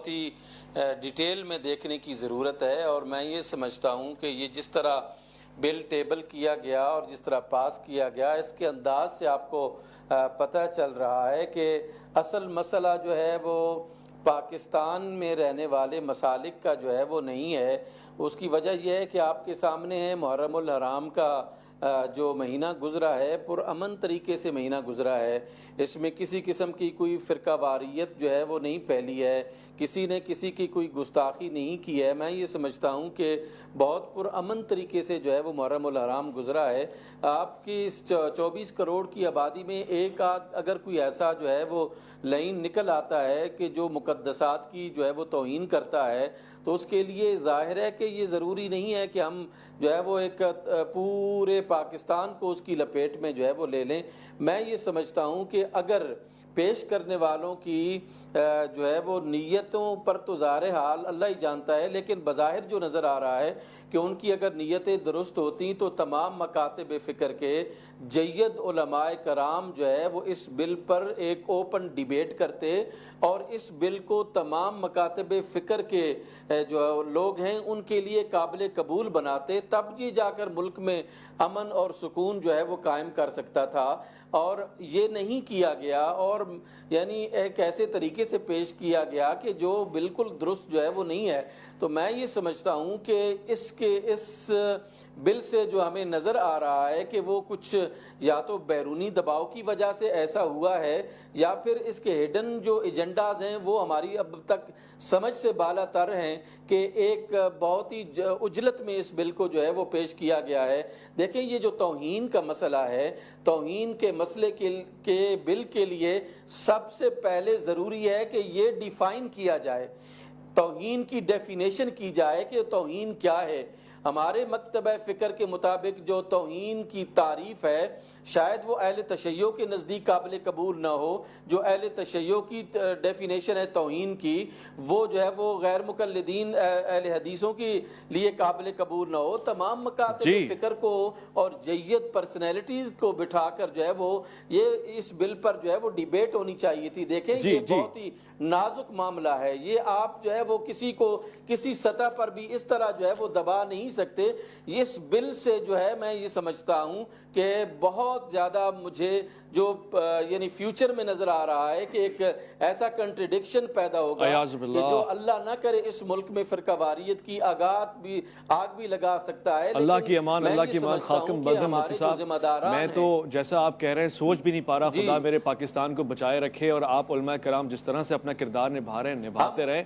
बहुत ही डिटेल में देखने की ज़रूरत है। और मैं ये समझता हूँ कि ये जिस तरह बिल टेबल किया गया और जिस तरह पास किया गया, इसके अंदाज से आपको पता चल रहा है कि असल मसला जो है वो पाकिस्तान में रहने वाले मसालिक का जो है वो नहीं है। उसकी वजह यह है कि आपके सामने है मुहर्रमुल हराम का जो महीना गुजरा है, पुरअमन तरीके से महीना गुजरा है। इसमें किसी किस्म की कोई फ़िरकावारियत जो है वो नहीं फैली है, किसी ने किसी की कोई गुस्ताखी नहीं की है। मैं ये समझता हूँ कि बहुत पुरअमन तरीके से जो है वो मुहर्रमुल हराम गुजरा है। आपकी इस 24 करोड़ की आबादी में एक आध अगर कोई ऐसा जो है वो लाइन निकल आता है कि जो मुक़द्दसात की जो है वो तौहीन करता है, तो उसके लिए ज़ाहिर है कि ये ज़रूरी नहीं है कि हम जो है वो एक पूरे पाकिस्तान को उसकी लपेट में जो है वो ले लें। मैं ये समझता हूँ कि अगर पेश करने वालों की जो है वो नीयतों पर तो ज़ाहिर हाल अल्लाह ही जानता है, लेकिन बज़ाहिर जो नज़र आ रहा है कि उनकी अगर नीयतें दुरुस्त होती तो तमाम मकातब फ़िक्र के जय्यद उलमाए कराम जो है वो इस बिल पर एक ओपन डिबेट करते और इस बिल को तमाम मकातब फ़िक्र के जो लोग हैं उनके लिए काबिल कबूल बनाते, तब ये जाकर मुल्क में अमन और सुकून जो है वो कायम कर सकता था। और ये नहीं किया गया और यानी एक ऐसे तरीके से पेश किया गया कि जो बिल्कुल दुरुस्त जो है वो नहीं है। तो मैं ये समझता हूँ कि इस बिल से जो हमें नज़र आ रहा है कि वो कुछ या तो बैरूनी दबाव की वजह से ऐसा हुआ है या फिर इसके हिडन जो एजेंडाज हैं वो हमारी अब तक समझ से बाला तर हैं कि एक बहुत ही उजलत में इस बिल को जो है वो पेश किया गया है। देखें, ये जो तौहीन का मसला है, तौहीन के मसले के बिल के लिए सबसे पहले ज़रूरी है कि ये डिफ़ाइन किया जाए, तौहीन की डेफिनेशन की जाए कि तौहीन क्या है। हमारे मकतबा फ़िक्र के मुताबिक जो तौहीन की तारीफ़ है शायद वो अहले तशय्यो के नज़दीक काबिल कबूल ना हो। जो अहले तशय्यो की डेफिनेशन है तौहीन की, वो जो है वो गैर मुकल्लिदीन अहले हदीसों के लिए काबिल कबूल ना हो। तमाम मकातब फ़िक्र को और जय्यद पर्सनैलिटीज़ को बिठाकर जो है वो ये इस बिल पर जो है वो डिबेट होनी चाहिए थी। देखें, ये बहुत ही नाजुक मामला है, ये आप जो है वो किसी को किसी सतह पर भी इस तरह जो है वो दबा नहीं सकते। इस बिल से जो है मैं ये समझता हूँ कि बहुत ज़्यादा मुझे जो यानी फ्यूचर में नज़र आ रहा है कि एक ऐसा कंट्रडिक्शन पैदा होगा कि जो अल्लाह ना करे इस मुल्क में फ़िरकावारियत की आग भी लगा सकता है। अल्लाह की अमान, अल्लाह की अमान। खाकिम बदर मुफ्ती साहब, मैं तो जैसा आप कह रहे हैं सोच भी नहीं पा रहा। खुदा मेरे पाकिस्तान को बचाए रखे और आप उलमा कराम जिस तरह से अपना किरदार निभा रहे हैं निभाते रहे।